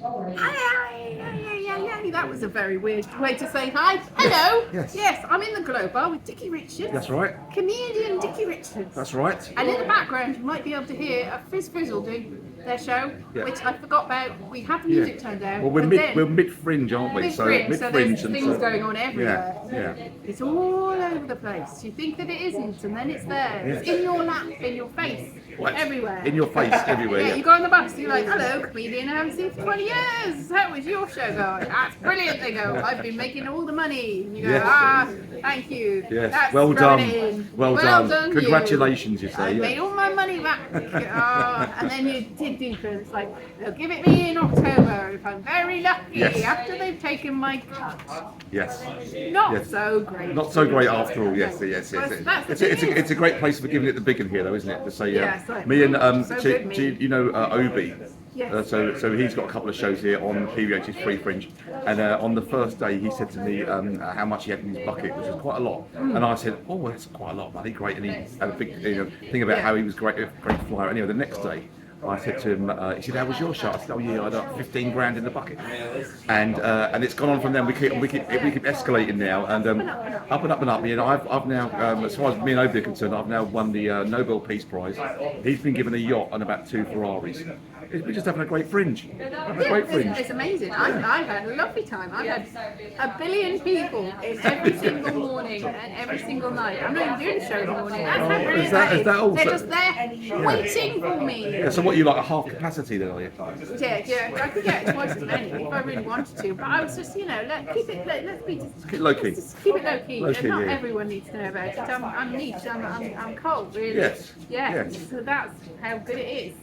Hi. That was a very weird way to say hi. Hello. Yes, I'm in the Glow Bar with Dickie Richards. That's right. Comedian Dickie Richards. That's right. And in the background, you might be able to hear a Fizz Frizzle doing their show, which I forgot about. We had the music turned down. Well, we're mid fringe, aren't we? So there's things going on everywhere. Yeah. It's all over the place. You think that it isn't, and then it's there. It's in your lap, in your face, everywhere. In your face, everywhere. Yeah, you go on the bus, you're like, hello, comedian, I haven't seen you for 20 years. How was your show going? That's brilliant, they go. I've been making all the money. And you go, thank you. Yes, That's well done. Well done. You. Congratulations, you say. I made all my money back. And then you dig deeper. It's like, they'll give it me in October if I'm very lucky after they've taken my cut. Yes. Not so great. Not so great after all. Yes. It's a great place for giving it the big one here, though, isn't it? To say, me and you know Obie. Yes. So he's got a couple of shows here on PBH's Free Fringe, and on the first day he said to me how much he had in his bucket, which was quite a lot, and I said, oh, well, that's quite a lot, buddy, great, and he had a big thing about how he was great flyer. Anyway, the next day I said to him, he said, how was your show? I said, oh yeah, I had 15 grand in the bucket, and it's gone on from then. We keep escalating now, and up and up and up. You know, I've now, as far as me and Obie are concerned, I've now won the Nobel Peace Prize. He's been given a yacht and about 2 Ferraris. We're just having a great fringe. It's amazing. I've had a lovely time. I've had 1 billion people in every single morning and every single night. I'm not even doing a show in the morning. That's how brilliant that is. They're just there waiting for me. Yeah, so what, you like a half capacity then, are you? Yeah. I could get twice as many if I really wanted to. But I was just, let's keep it low key. Just keep it low key. Not everyone needs to know about it. I'm niche. I'm cold, really. Yes. So that's how good it is.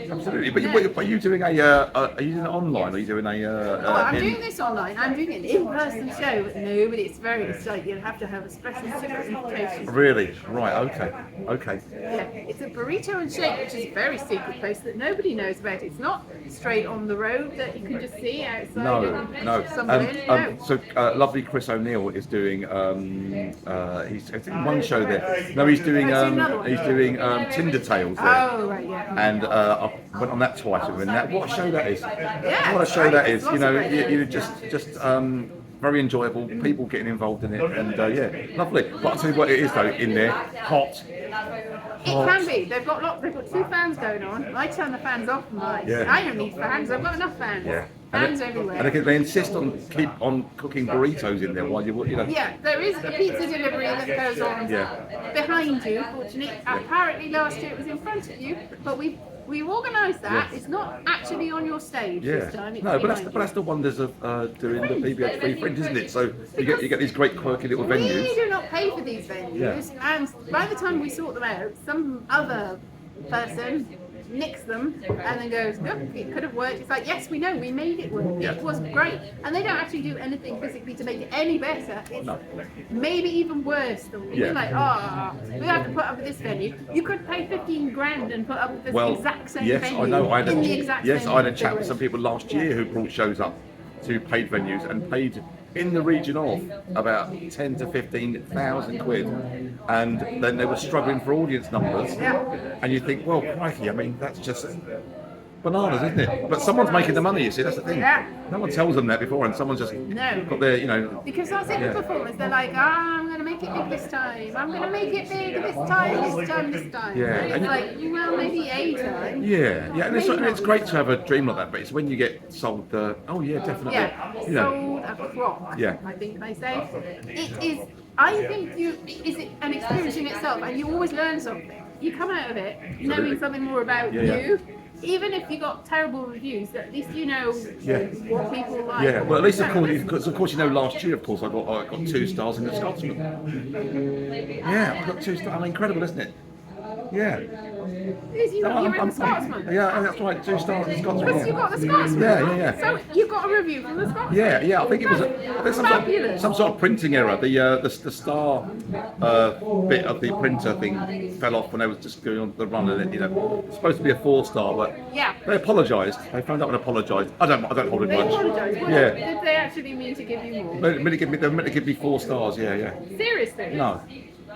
Absolutely. But are you doing are you doing it online? Or are you doing I'm doing this online. I'm doing an in-person show. No, but it's like you have to have a special secret invitation. Really? Right. Okay. Yeah, it's a burrito and shake, which is a very secret place that nobody knows about. It's not straight on the road that you can just see outside. No. So lovely Chris O'Neill is doing. He's doing one show there. No, he's doing Tinder Tales there. Oh right, yeah. And I went on that twice. What a show that is! Yeah, what a show that is! You just very enjoyable. People getting involved in it, and lovely. But I'll tell you what it is though. In there, hot. It can be. They've got 2 fans going on. I turn the fans off and I don't need fans. I've got enough fans. Yeah. Fans everywhere. And they insist on keep on cooking burritos in there while you know. Yeah, there is a pizza delivery that goes on behind you. Fortunately, apparently last year it was in front of you, but we've organised that. It's not actually on your stage this time. It's but that's the wonders of doing the PBH Free Fringe, isn't it? So you get these great quirky little venues. We do not pay for these venues, and by the time we sort them out, some other person nicks them and then goes, look, it could have worked. It's like, yes, we know, we made it work. It was great. And they don't actually do anything physically to make it any better. It's maybe even worse. You're like, we have to put up with this venue. You could pay 15 grand and put up with this exact same venue. I know. I had a chat with some people last year who brought shows up to paid venues and paid in the region of about 10 to 15,000 quid, and then they were struggling for audience numbers. And you think, well, crikey, I mean, that's just bananas, isn't it? But someone's making the money, you see, that's the thing. No one tells them that before, and someone's just got their, Because that's it, the performance. They're like, I'm going to make it big this time. I'm going to make it big this time. Yeah. And it's like, well, maybe a time. Yeah, and it's great to have a dream like that, but it's when you get sold the, definitely. Sold a crock, I think they say. It is, I think is it an experience in itself, and you always learn something. You come out of it knowing something more about you. Even if you got terrible reviews, at least you know what people like. Yeah, well, at least of course, last year, of course, I got 2 stars in the Scotsman. Yeah, I got 2 stars. I mean, incredible, isn't it? Yeah. You're in the Scotsman? Yeah, that's right, 2 stars in the Scotsman. Because you got the Scotsman? Yeah. So you got a review from the Scotsman? Yeah, I think it was some sort of printing error. The star bit of the printer thing fell off when I was just going on the run, and it's supposed to be a 4-star, but they apologised. They phoned up and apologised. I don't hold it much. They apologised? Did they actually mean to give you more? They meant to give me 4 stars, yeah. Seriously? No.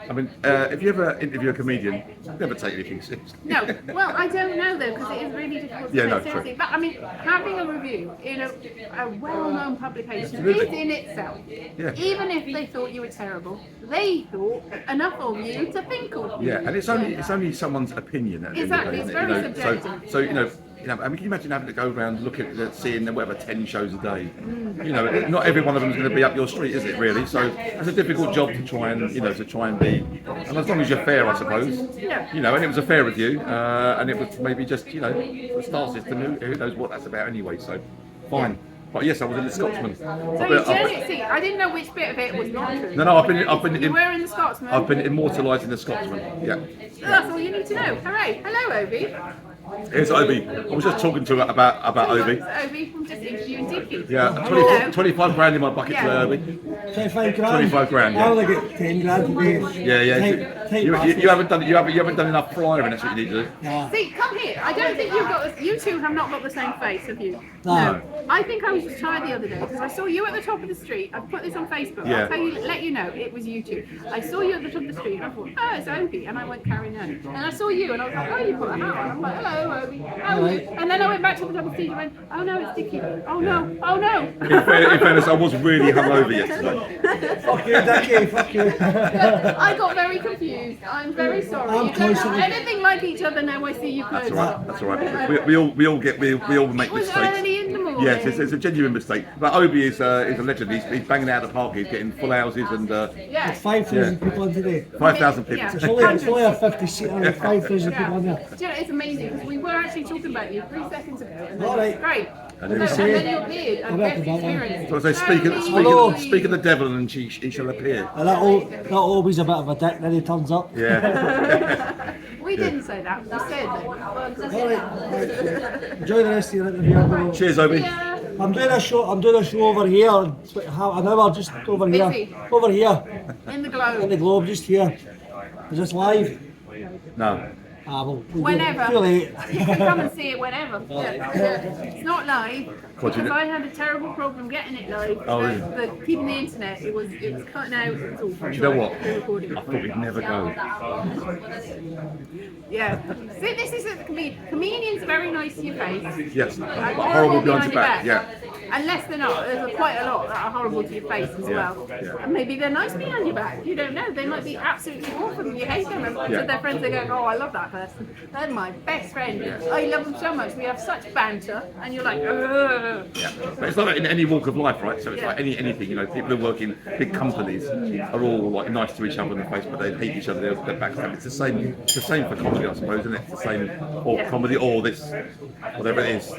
I mean, if you ever interview a comedian, never take anything seriously. No, well, I don't know though, because it is really difficult to Yeah, take no, seriously. true. But I mean, having a review in a well-known publication Absolutely. is in itself. Yeah. Even if they thought you were terrible, they thought enough of you to think of you. Yeah, and it's only someone's opinion at the Exactly, end of it's the day, very isn't it? You know, subjective. so I mean, can you imagine having to go around looking at seeing whatever 10 shows a day? You know, not every one of them is going to be up your street, is it? Really? So it's a difficult job to try and be. And as long as you're fair, I suppose. Yeah. You know, and it was a fair review, and it was maybe just the star system. Who knows what that's about anyway? So fine. But yes, I was in the Scotsman. So you genuinely see, I didn't know which bit of it was not true. No, I've been You were in the Scotsman. I've been immortalised in the Scotsman. Yeah. So that's all you need to know. Hooray! Hello, Obie. Here's Obie. I was just talking to her about Obie. Obie from just interviewing Dickie. Yeah, Hello. 25 grand in my bucket Yeah. for Obie. 25 grand. 25 grand, yeah. I only get 10 grand today. Yeah. Tight You bastard. haven't done enough flyering. That's what you need to do. Yeah. See, come here. I don't think you two have not got the same face, have you? No. I think I was just tired the other day because I saw you at the top of the street. I put this on Facebook. Yeah. Let you know, it was you two. I saw you at the top of the street and I thought, oh, it's Obie. And I went carrying on. And I saw you and I was like, oh, you put a hat on. I'm like, hello, Obie. Oh. Right. And then I went back to the top of the street and went, oh no, it's Dickie. Oh no, oh no. In fairness, I was really hungover yesterday. Fuck you, Dickie, fuck you. I got very confused. I'm very sorry. I'm You don't look constantly- anything like each other now. I see you close. That's all right. We all make It was mistakes. early in the morning. Yes, it's a genuine mistake. But Obie is a legend. He's banging out of the park. He's getting full houses and Yeah. 5,000 people in today. 5,000 people. Yeah. It's only a 50 seater and 5,000 people in there. Do you know, it's amazing because we were actually talking about you 3 seconds ago. And then All right. Great. And And then then you appeared and I'll guest back to that one. experience. So I say, Hello. speak of the devil, and he shall appear. And that Obie's a bit of a dick, then he turns up. Yeah. We didn't say that. We said that. Alright, enjoy the rest of your interview. I'm gonna- Cheers, Obie. Yeah. I'm doing a show over here. It's like an hour just over here. Busy. Over here. In the In the globe. Globe, just here. Is this live? No. Ah, well, Whenever. Too late. You can come and see it whenever. Yeah. It's not live What, you because did- I had a terrible problem getting it live. Oh, really? The keeping the internet, it was cutting out. It was awful. Do you know what? The recording. I thought we'd never go. Yeah. See, this is a comedians are very nice to your face. Yes. Like, Horrible behind your back. Yeah. Unless they're not. There's quite a lot that are horrible to your face as Yeah, well. yeah. And maybe they're nice behind your back. You don't know. They might be absolutely awful and you hate them. And Yeah. to their friends they go, oh, I love that person. They're my best friend. I love them so much. We have such banter. And you're like, ugh. Yeah. But it's like that in any walk of life, right? So it's Yeah. like anything, people who work in big companies are all like nice to each other in the face, but they hate each other. They're backstab. It's the same for comedy, I suppose, isn't it? It's the same, or Yeah. comedy, or this, whatever it is,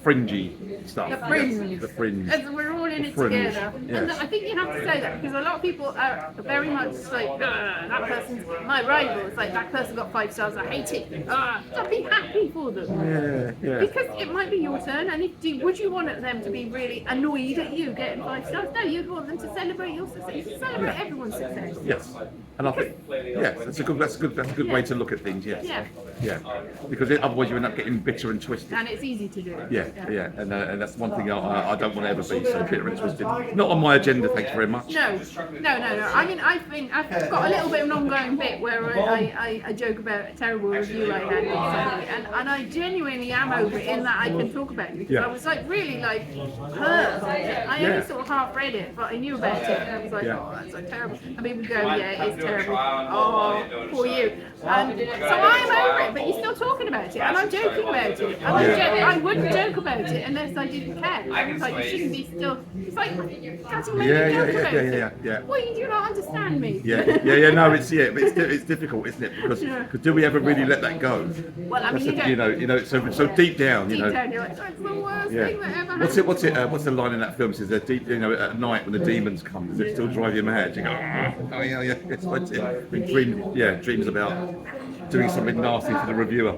fringy stuff. The fringe. The fringe. As we're all in it Fringe, together. yes. And I think you have to say that because a lot of people are very much like, "Ugh, that person's my rival. It's like that person got 5 stars, I hate it. So be happy for them. Yeah. Because it might be your turn, and would you want them to be really annoyed at you getting 5 stars? No, you'd want them to celebrate your success. You should celebrate everyone's success. Yes. And I think, yes, that's a good way to look at things. Yes. Yeah. Because otherwise you end up getting bitter and twisted. And it's easy to do. Yeah, and that's one thing I don't want to ever be, so bitter and twisted. Not on my agenda, thanks very much. No. I mean, I've got a little bit of an ongoing bit where I joke about a terrible review I had on somebody, and I genuinely am over it in that I can talk about it because Yeah. I was like really like hurt. I Yeah. only sort of half read it, but I knew about it, and I was like, Yeah. oh, that's like terrible. And people go, yeah, it's terrible. Oh, poor you. And so I'm over it, but you're still talking about it, and I'm joking about it. And I wouldn't joke about it unless I didn't care. It's like you shouldn't be still. It's like cutting me a joke about it. Yeah. Well, you do not understand me. Yeah. No, but it's difficult, isn't it? Because do we ever really let that go? Well, I mean, That's you the- don't. so deep down, Deep down, you're like, that's the worst Yeah. thing that ever happened. What's the line in that film? It says that deep, at night when the demons come, does it still drive you mad? You go, oh yeah. It's like dreams about doing something nasty to the reviewer.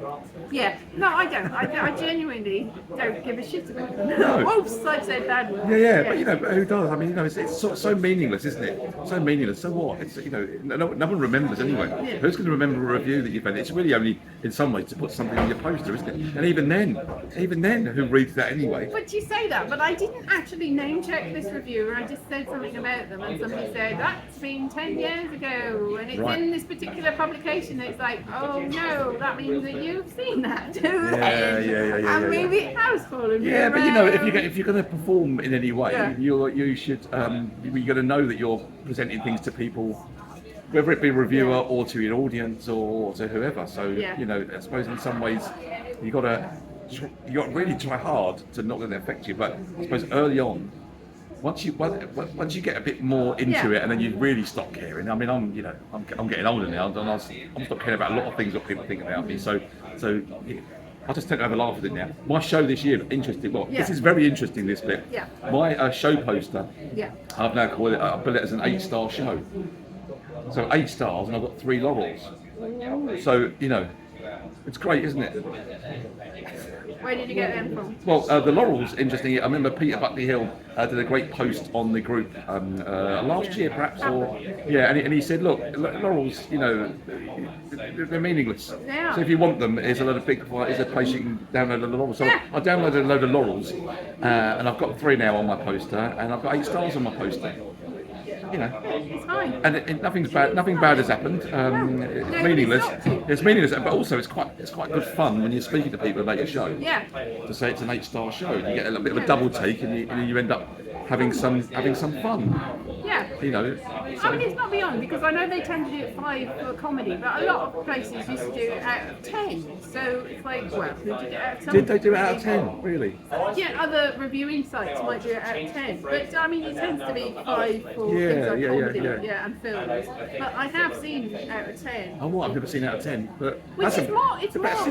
Yeah, no, I don't. I genuinely don't give a shit about it. No. Oops, I said bad words. But but who does? I mean, it's so meaningless, isn't it? So meaningless. So what? It's no one remembers anyway. Yeah. Who's going to remember a review that you've had? It's really only in some ways, to put something on your poster, isn't it? And even then, who reads that anyway? But you say that, but I didn't actually name check this reviewer. I just said something about them, and somebody said that's been 10 years ago, and it's in this particular publication. It's like, oh no, that means that you've seen that too. Yeah. And maybe it has fallen. Yeah, but if you're going to perform in any way, you should you're going to know that you're presenting things to people, whether it be a reviewer or to your audience or to whoever. So I suppose in some ways you got to really try hard to not let it affect you. But I suppose early on, once you get a bit more into it, and then you really stop caring. I mean, I'm getting older now, and I'm stopped caring about a lot of things that people think about me. So I just tend to have a laugh at it now. My show this year, interesting. Well, this is very interesting. This bit. Yeah. My show poster. Yeah. I've now called it. I bill it as an 8-star show. So 8 stars, and I've got 3 laurels. So it's great, isn't it? Where did you get them from? Well, the laurels, interesting. I remember Peter Buckley Hill did a great post on the group last year, perhaps, and he said, look, laurels, they're meaningless. Yeah. So if you want them, here's a place you can download a laurels. So I downloaded a load of laurels, and I've got 3 now on my poster, and I've got 8 stars on my poster. It's fine. And nothing bad has happened. It's meaningless. It's meaningless, but also it's quite good fun when you're speaking to people about your show. Yeah. To say it's an 8-star show, you get a bit of a double take, and you end up having some fun. Yeah. I mean, it's not beyond, because I know they tend to do it 5 for comedy, but a lot of places used to do it out of 10. So it's like, well, who did it out of 10? Did they do it out of 10? Really? Yeah, other reviewing sites might do it out of 10, but I mean, it tends to be 5 for things like comedy, and films. But I have seen out of 10. Oh, what? I've never seen out of 10, but it's more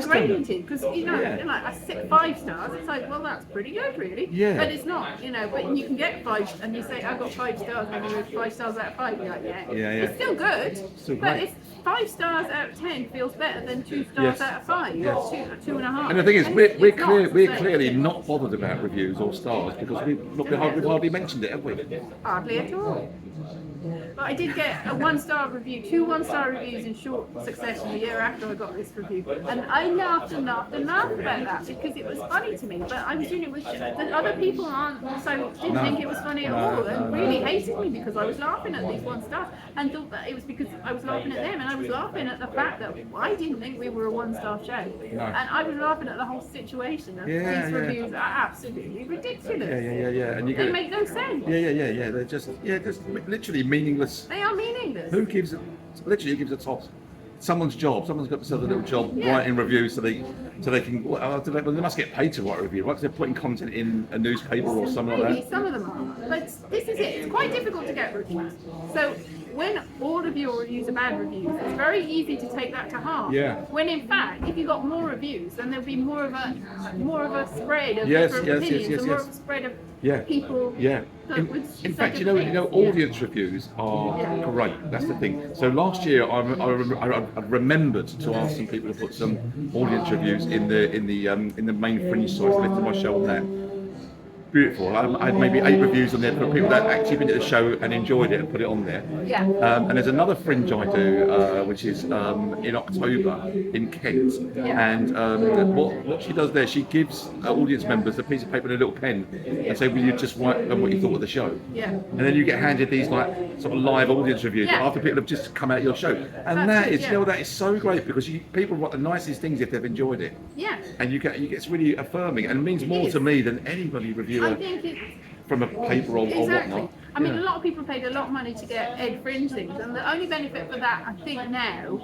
graded, because like I sit 5 stars. It's like, well, that's pretty good, really. Yeah. But it's not, But you can get 5, and you say I got 5 stars, and you go 5 stars out of 5. You're like, it's still good, but it's 5 stars out of 10 feels better than 2 stars out of 5. Yes. 2.5. And the thing is, we're clearly not bothered about reviews or stars, because we've hardly mentioned it, have we? Hardly at all. But I did get a 1-star review, 2 1-star reviews in short succession the year after I got this review. And I laughed about that because it was funny to me. But I was doing it with the other people didn't think it was funny at all, and really hated me because I was laughing at these 1 stars and thought that it was because I was laughing at them, and I was laughing at the fact that I didn't think we were a 1-star show. No. And I was laughing at the whole situation. And these reviews are absolutely ridiculous. Yeah. And they make no sense. Yeah. They're just literally meaningless. They are meaningless. Who gives a toss? Someone's job. Someone's got themselves a little job writing reviews so they can. Well, they must get paid to write a review, right? Because they're putting content in a newspaper or something like that. Some of them are, but this is it. It's quite difficult to get reviews. So when all of your reviews are bad reviews, it's very easy to take that to heart. Yeah. When in fact, if you got more reviews, then there'll be more of a spread of different opinions, and more of a spread of people. Yeah. In fact, audience reviews are great. That's the thing. So last year, I remembered to ask some people to put some audience reviews in the main Fringe site. I lifted my show on that. Beautiful. I had maybe 8 reviews on there for people that actually been to the show and enjoyed it and put it on there. Yeah. And there's another Fringe I do, which is in October in Kent. Yeah. And what she does there, she gives audience members a piece of paper and a little pen and say, will you just write what you thought of the show? Yeah. And then you get handed these sort of live audience reviews after people have just come out of your show. And that is so great, because people write the nicest things if they've enjoyed it. Yeah. And it's really affirming and means more to me than anybody reviewer from a paper or whatnot. I mean, a lot of people paid a lot of money to get Ed Fringe things, and the only benefit for that, I think now,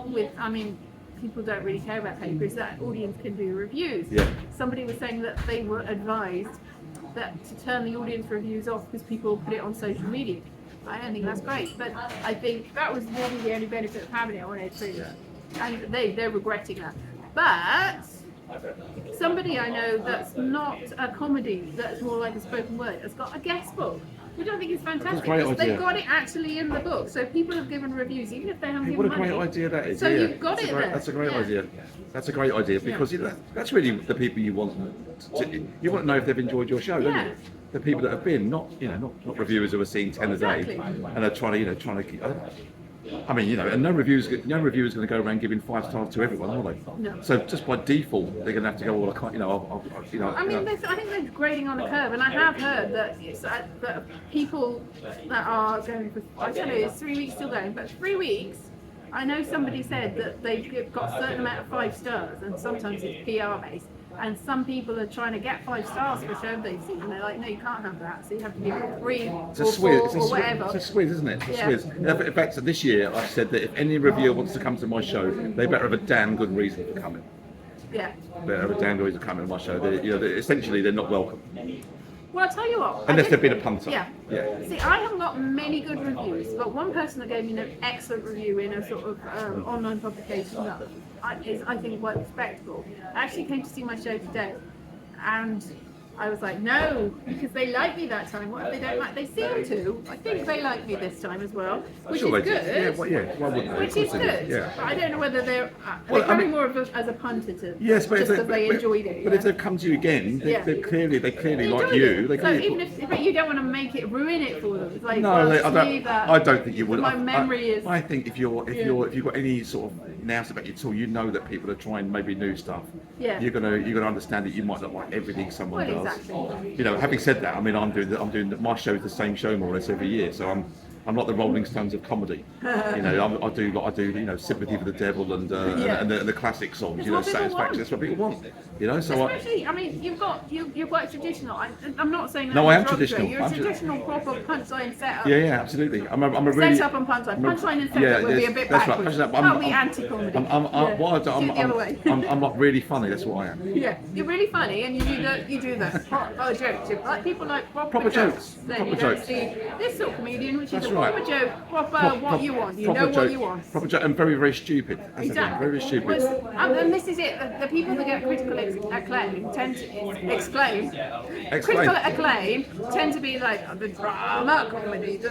people don't really care about paper, is that audience can do reviews. Yeah. Somebody was saying that they were advised that to turn the audience reviews off because people put it on social media. I don't think that's great, but I think that was really the only benefit of having it on Ed Fringe. Yeah. And they're regretting that. But somebody I know that's not a comedy, that's more like a spoken word, has got a guest book, which I think is fantastic, because they've got it actually in the book, so people have given reviews even if they haven't given money. What a great idea that is. So you've got it there. That's a great idea. That's a great idea, because that's really the people you want to know if they've enjoyed your show, don't you? The people that have been, not reviewers who are seeing 10 a day and are trying to keep. I mean, you know, and no reviewer's going to go around giving 5 stars to everyone, are they? No. So just by default, they're going to have to go, well, I can't, you know, you know. I mean, I think they're grading on a curve, and I have heard that that people that are going for, I don't know, it's 3 weeks still going, but 3 weeks. I know somebody said that they've got a certain amount of 5 stars, and sometimes it's PR based. And some people are trying to get 5 stars for a show they've seen, and they're like, no, you can't have that. So you have to give it 3 or 4 or whatever. It's a swizz, isn't it? It's a Yeah. swizz. In fact, this year I've said that if any reviewer wants to come to my show, they better have a damn good reason for coming. Yeah. Better have a damn good reason for coming to my show. Essentially, they're not welcome. Well, I'll tell you what. Unless they've been a punter. Yeah. Yeah. See, I haven't got many good reviews, but one person that gave me an excellent review in a sort of online publication that is, I think, quite respectable, actually came to see my show today. And I was like, no, because they liked me that time. What if they don't like? They seem to. I think they like me this time as well, which Sure is they good. do. Yeah, well, yeah. Why wouldn't they? Which Of course is they do. good. Yeah. But I don't know whether they're Well, I coming mean- more of as a punter to Yes, but just because they enjoyed it. But if they've come to you again, they clearly They like enjoyed you. it. They So clearly even if you don't want to make it ruin it for them, it's like, No, well, I don't think you would. My memory is. I think if you've got any sort of nous about you at all, you know that people are trying maybe new stuff. Yeah. You're gonna understand that you might not like everything someone Well, does. exactly. You know, having said that, I mean, I'm doing my show is the same show more or less every year, so I'm like the Rolling Stones of comedy. You know, I do you know, Sympathy for the Devil and the classic songs. It's you know, what people Satisfaction. want. That's what people want. You know, so Especially, I mean, you're quite traditional. I'm not saying that. No, I am derogatory. traditional. You're a I'm traditional proper punchline setup. yeah, absolutely. I'm a really Set up and punchline. Punchline and setup would be a bit that's right. backwards. Punchline, That would be anti-comedy. I'm Do it the other way. I'm not really funny. That's what I am. Yeah, you're really funny, and you do the proper jokes. Like people like Proper jokes. Then Proper you don't jokes. see this sort of comedian, which That's is a right. proper joke, what you want. You proper know joke, what you want. Proper joke, and very, very stupid. That's the thing, Exactly. very stupid. And this is it. The people that get critical acclaim tend to exclaim. Critical acclaim tend to be like the drama comedy, the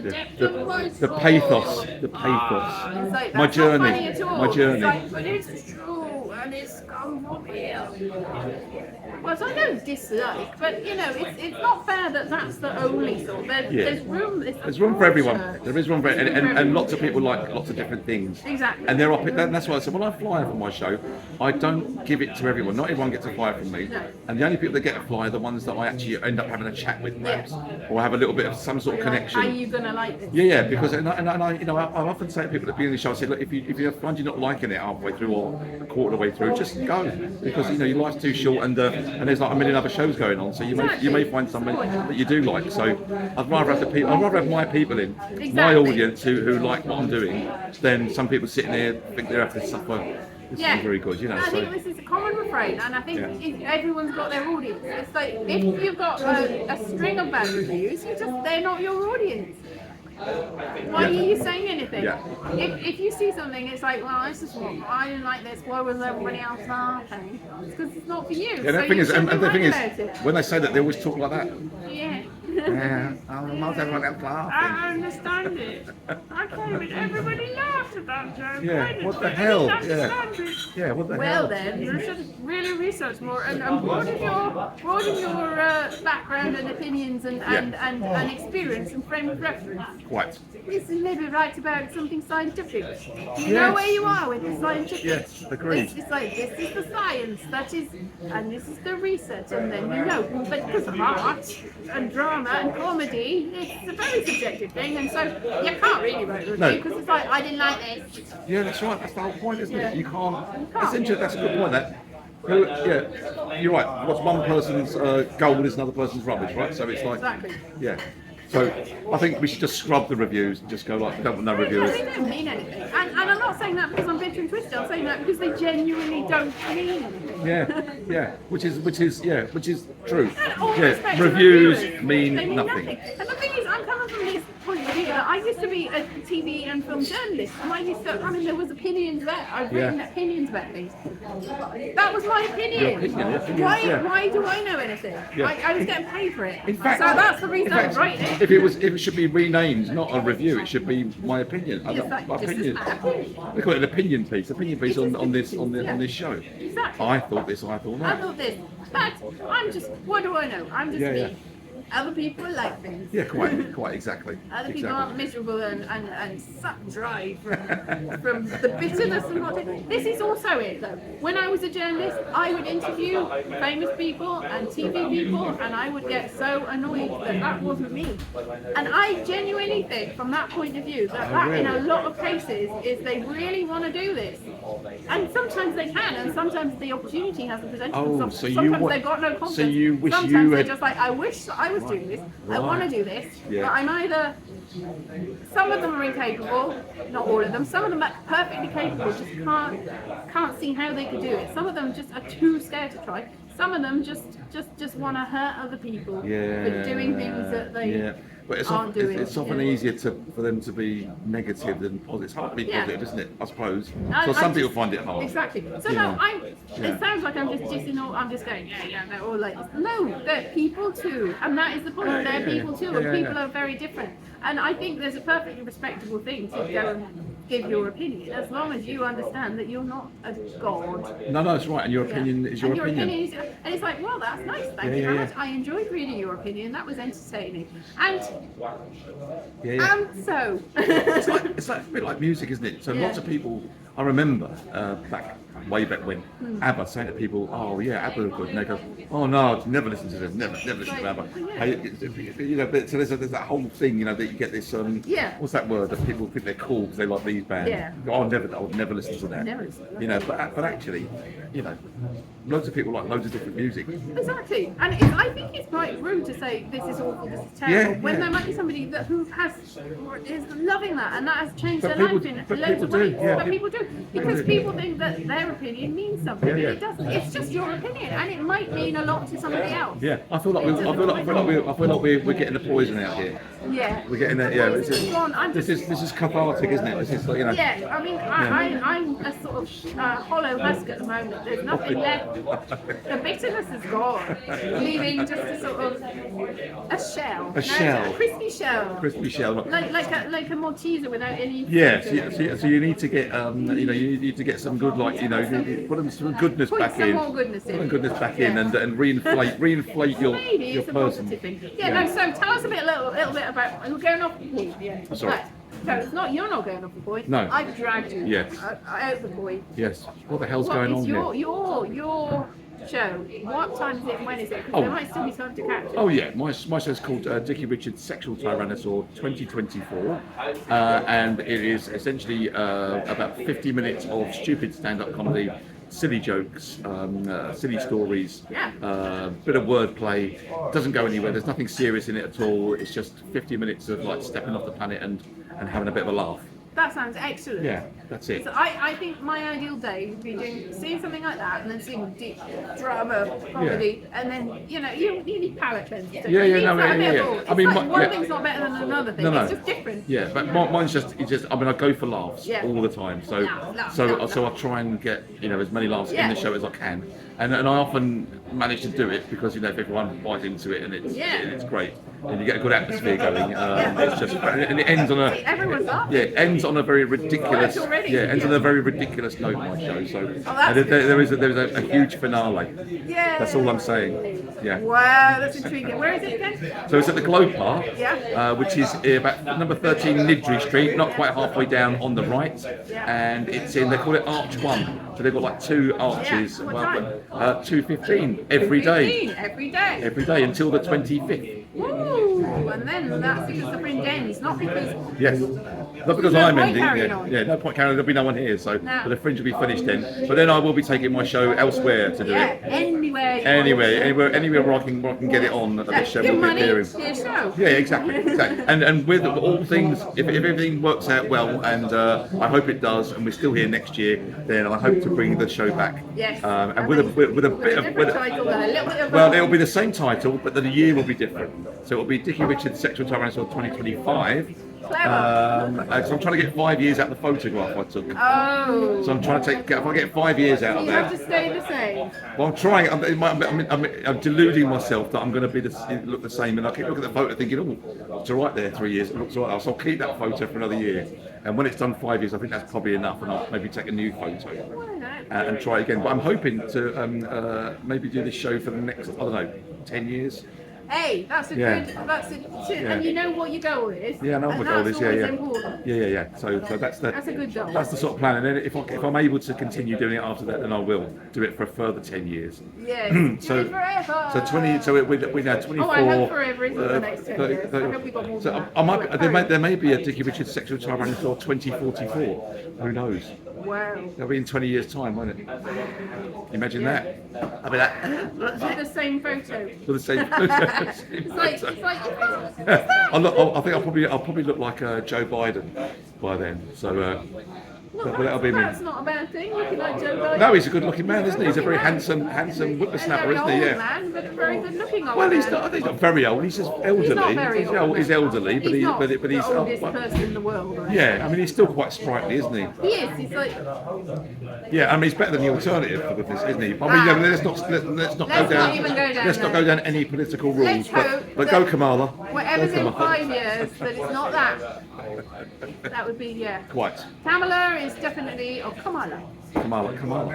depth of my The soul. pathos. It's like, My that's not funny journey. at all. My journey. It's like, but it's true and it's come from here. Well, so I don't dislike, but you know, it's not fair that that's the only sort. There's room. There's room for everyone. There is room for and lots of people like lots of different things. Exactly. And that's why I said when I fly from my show, I don't give it to everyone. Not everyone gets a flyer from me. No. And the only people that get a flyer are the ones that I actually end up having a chat with, perhaps, or have a little bit of some sort of connection. Are you gonna like this? Yeah, because and I, you know, I often say to people at the beginning of the show, I say, look, if you find you're not liking it halfway through or a quarter of the way through, just go, because you know your life's too short, and there's like a million other shows going on, so you may find something that you do like. So I'd rather have my people in, my Exactly. audience who like what I'm doing, than some people sitting there think they have to suffer. It's not very good, you know. I So. think this is a common refrain, and I think everyone's got their audience. It's like if you've got a string of bad reviews, they're not your audience. Why are you saying anything? Yeah. If you see something, it's like, well, this is what I didn't like this. Why was everybody else laughing? It's because it's not for you. Yeah, so the thing you is, and shouldn't the thing is, about it. when they say that, they always talk like that. Yeah. Yeah, not everyone else laughing. I understand it. I can't. Everybody laughed at that joke. Yeah, I didn't- what the I hell? didn't understand it. Yeah, what the Well hell? then, you should really research more and broaden your background and opinions and experience and frame of reference. Quite. This is maybe right about something scientific. You Yes. know where you are with the scientific. Yes, agreed. It's like this is the science, and this is the research, and then you know. But because art and drama and comedy, it's a very subjective thing, and so you can't really write a review No. because it's like I didn't like this. Yeah, that's right. That's the whole point, isn't it? You can't. can't. That's interesting. That's a good point. Yeah, you're right. What's one person's gold is another person's rubbish, right? So it's like, Exactly. yeah. So I think we should just scrub the reviews and just go like, we don't want no reviewers. They don't mean anything. And I'm not saying that because I'm bitter and twisted. I'm saying that because they genuinely don't mean anything. Yeah, which is true. And all Yeah, respect to reviews reviewers, mean they nothing. And the thing is, I'm coming from this point of view that I used to be a TV and film journalist, and there was opinions there. I've written opinions about things. That was my opinion. Your opinion, yeah. Why do I know anything? Yeah. I was getting paid for it. In fact, so that's the reason I write it. if it should be renamed, not a review, it should be my opinion. Just like- My just opinion. as my opinion. We call it an opinion piece on this show. Exactly. I thought this, I thought I that. thought this, but I'm just, what do I know? I'm just Yeah, me. yeah. Other people like things. Yeah, quite exactly. Other people aren't miserable and sucked dry from the bitterness and what. This is also it though. When I was a journalist, I would interview famous people and TV people, and I would get so annoyed that wasn't me. And I genuinely think, from that point of view, that in a lot of cases is they really want to do this, and sometimes they can, and sometimes the opportunity hasn't presented themselves. So sometimes they've got no confidence. So you wish sometimes you they're had... just like, I wish that I was doing this. I want to do this, Yeah. but I'm either. Some of them are incapable, not all of them. Some of them are perfectly capable, just can't see how they could do it. Some of them just are too scared to try. Some of them just want to hurt other people for doing things that they But aren't doing. It's often easier for them to be negative than positive. It's hard to be positive, isn't it? I suppose. So some people find it hard. Exactly. So it sounds like I'm just dissing, or I'm just going, they're all like this. No, they're people too, and that is the point. They're people too, and people are very different. And I think there's a perfectly respectable thing to go and give your opinion, as long as you understand that you're not a god. No, that's right. And your opinion is your opinion. And it's like, well, that's nice. Thank you very much. I enjoyed reading your opinion. That was entertaining. And so it's like a bit like music, isn't it? So lots of people. I remember way back when ABBA saying to people, "Oh yeah, ABBA are good," and they go, "Oh no, never listen to them, never listen to ABBA." You know, but so there's that whole thing, you know, that you get this what's that word that people think they're cool because they like these bands. Yeah. Oh, I would never listen to that. Never listen to that. You know, but actually, you know, loads of people like loads of different music. Exactly, and I think it's quite rude to say this is awful, this is terrible, when there might be somebody who is loving that, and that has changed their life in loads of ways. But people do, because people think that their opinion means something. It doesn't. It's just your opinion, and it might mean a lot to somebody else. Yeah, I feel like we're getting the poison out here. Yeah, we're getting that. Yeah, this is cathartic, isn't it? This is like, you know. Yeah, I mean, I'm a sort of hollow husk at the moment. There's nothing left. The bitterness is gone, leaving just a sort of a shell. A crispy shell. Crispy shell. Like a Malteser without any. Yeah, so you need to get you need to get some good, like, you know, put some goodness back in. Put some more goodness in. Put some goodness back in and reinflate your person. No, so tell us a little bit about, we're going off the point. Yeah. Sorry. Right. So it's not, you're not going off the point. No. I've dragged you. Yes. Out the point. Yes. What the hell's going on here? Your show. What time is it and when is it? Because there might still be time to catch it. Oh yeah, my show's called Dickie Richards Sexual Tyrannosaur 2024, and it is essentially about 50 minutes of stupid stand-up comedy, silly jokes, silly stories, bit of wordplay. Doesn't go anywhere. There's nothing serious in it at all. It's just 50 minutes of like stepping off the planet and having a bit of a laugh. That sounds excellent. Yeah, that's it. So I think my ideal day would be seeing something like that, and then seeing deep drama, comedy, and then you need palate cleanses. I mean, one thing's not better than another thing. It's just different. Yeah, but mine's just I mean, I go for laughs all the time. So I try and get as many laughs in the show as I can, and I often manage to do it because if everyone buys into it and it's great. And you get a good atmosphere going. It's just, and it ends on it ends on a very ridiculous, ends on a very ridiculous note. My show, so there is a huge finale. Yeah, that's all I'm saying. Yeah. Wow, that's intriguing. Where is it again? So it's at the Globe Park, which is about number 13 Nidri Street, not quite halfway down on the right, and it's they call it Arch 1. So they've got like 2 arches. 2:15 every day. Every day until the 25th. Woo! And then that's because the fringe ends, not because. Yes. Not because I'm ending. No point carrying on. There'll be no one here, so but the fringe will be finished then. But then I will be taking my show elsewhere to do it. Anywhere where I can get it on. This show will be appearing. Yeah, exactly. And with all things, if everything works out well, and I hope it does, and we're still here next year, then I hope to bring the show back. Yes. And with a bit of well, it'll be the same title, but the year will be different. So it'll be Dickie Richards Sexual Tyrannosaur 2025. So I'm trying to get 5 years out of the photograph I took. Oh. So I'm trying to if I get 5 years out of you there. You have to stay the same. Well, I'm trying. I'm deluding myself that I'm going to look the same, and I keep looking at the photo thinking, oh, it's all right there. 3 years, it looks all right. So I'll keep that photo for another year. And when it's done 5 years, I think that's probably enough, and I'll maybe take a new photo and try again. But I'm hoping to maybe do this show for the next, 10 years. Hey, that's a Yeah. good. And you know what your goal is. Yeah, I know what and my goal that's is. Yeah, always yeah. important. Yeah. So that's a good goal. That's the sort of plan. And then if I'm able to continue doing it after that, then I will do it for a further 10 years. Yes. So- do it forever. So 20. So we now 24. Oh, I hope forever isn't the next 10 years. I hope we got more So than that. I might. Like, There may be a Dickie Richards sexual time running for 2044. Who knows? wow. That'll be in 20 years' time, won't it? Imagine that. I'll be like, With the same photo. for the same. It's like I think I'll probably look like Joe Biden by then. So. That'll be me. that's not a bad thing, looking like Joe Biden. No, he's a good-looking man, isn't he? He's a very handsome whippersnapper, very isn't old he? Yeah. man, but a very good looking old Well, man. he's not very old. He's just elderly. He's not very old. He's elderly, but he's not but the he's oldest well, person in the world. Right? yeah. I mean, he's still quite sprightly, isn't he? He is. He's like, Yeah, I mean, he's better than the alternative for this, isn't he? I mean, yeah, let's not even go down Let's not there. go down any political rules. Let's hope But that go Kamala. whatever's Go in Kamala. 5 years, that it's not that. That would be, yeah. Quite. Kamala is definitely, or Kamala. Kamala. Kamala.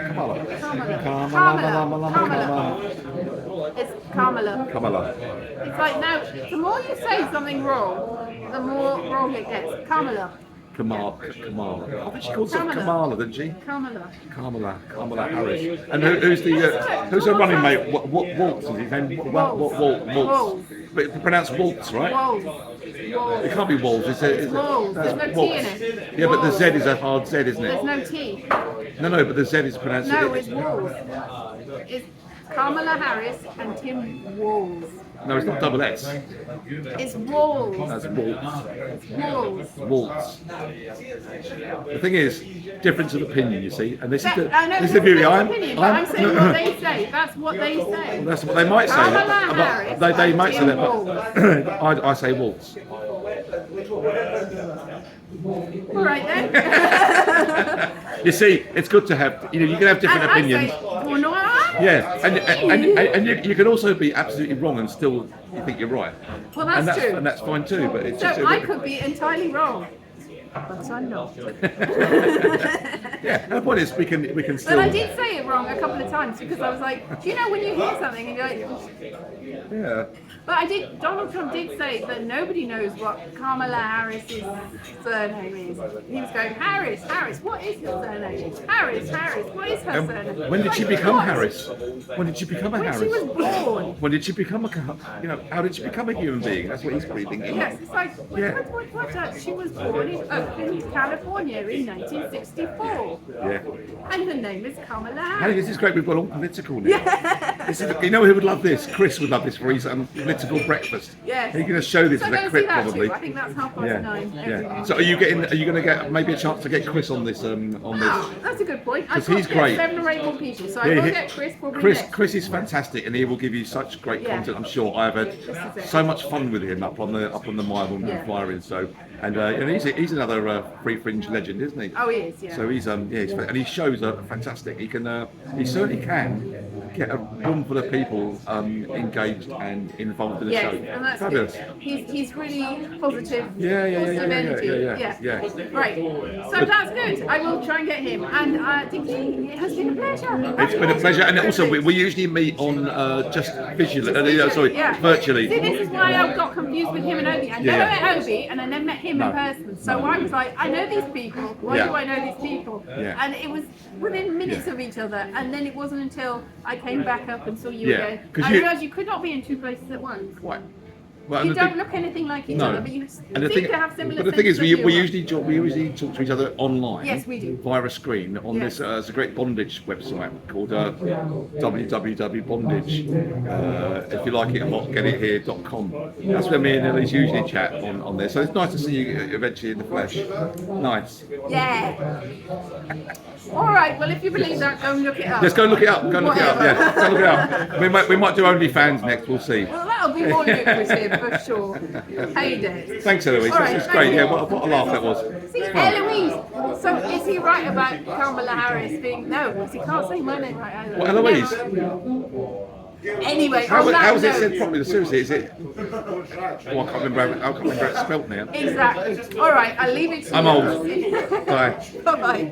It's Kamala. Kamala. It's like now, the more you say something wrong, the more wrong it gets. Kamala. Kamala. I think she calls herself Kamala. Kamala, doesn't she? Kamala. Kamala Harris. And who's her running mate? Waltz is his name? Waltz. But it's pronounced Waltz, right? Walls. It can't be Waltz. It's Walls. that's There's no T in it. Yeah, but the Walls. Z is a hard Z, isn't There's it? no T. No, but the Z is pronounced. No, it's Walls. It's Kamala Harris and Tim Walls. No, it's not double S. It's Walls. That's Waltz. Walls. Waltz. The thing is, difference of opinion, you see, and this is the I know this is the beauty. opinion, but I'm saying what they say. That's what they say. That's what they might say. Kamala but Harris they and might say Tim that, but I say Waltz. All right then. You see, it's good to have. You can have different And opinions. I say, well, no, Yeah, and you can also be absolutely wrong and still you think you're right. Well, that's true. And that's fine too. But it's So just I could be entirely wrong, but I'm not. yeah. And the point is, we can still. But I did say it wrong a couple of times because I was like, do you know when you hear something and you're like, Yeah. but I did. Donald Trump did say that nobody knows what Kamala Harris's surname is. He was going, Harris, what is her surname? Harris, what is her surname? When did she Like, become what? Harris? When did she become a When Harris? she was born. When did she become how did she become a human being? That's what he's probably thinking. Yes, it's like, Yeah. what? She was born in Oakland, California in 1964. Yeah. And her name is Kamala Hey, Harris. this is great. We've got all political now. You know who would love this? Chris would love this for his political breakfast. Yes. He's going to show this So as go a see clip that probably. too. I think that's 9:30 every Yeah. week. So are you going to get maybe a chance to get Chris on this Oh, that's a good point. I've 'Cause got he's great. 7 or 8 more people, so I Yeah, will he- get Chris probably next. Chris is fantastic, and he will give you such great Yeah. content. I'm sure. I've had is it. so much fun with him up on the mile when we Yeah. fly in. So, and he's another free fringe legend, isn't he? Oh, he is, yeah. So he's and his shows are fantastic. He certainly can get a room full of people engaged and involved in the Yes, show. and that's Fabulous. good. He's really positive. Yeah, positive energy. yeah. Right. So that's good. I will try and get him. And Dickie, it has been a pleasure. It's been a pleasure, and also we usually meet on just visually, virtually. See, this is why I got confused with him and Obie. I never Yeah. met Obie, and I never met him No. in person. So No. I was like, I know these people. Why Yeah. do I know these people? Yeah. And it was within minutes Yeah. of each other. And then it wasn't until I came back up and saw you Yeah. again. 'Cause I you- realised you could not be in 2 places at once. Quite. Well, You and the don't thing- look anything like each No. other, but you And seem the thing, to have similar but the thing is, senses of we humour. usually talk to each other online. Yes, we do. Via a screen on Yes. this. It's a great bondage website called www.bondage. If you like it or not, getithere.com. That's where me and Elise usually chat on there. So it's nice to see you eventually in the flesh. Nice. Yeah. All right. Well, if you believe that, go and look it up. Let's go look it up. Go look it up. Whatever. Yeah, go look it up. We might do OnlyFans next. We'll see. Well, that'll be more lucrative for sure. Hey, Dave. Thanks, Eloise. All right, It's great. thank Yeah, you. what a laugh that was. See, Eloise. So is he right about Kamala Harris being no? Because he can't say my name right either. What, Eloise? Anyway, How on that was it note- said properly? Seriously, is it? Oh, I can't remember how it's spelt now. Exactly. All right, I'll leave it to I'm you. old. Bye. Bye bye.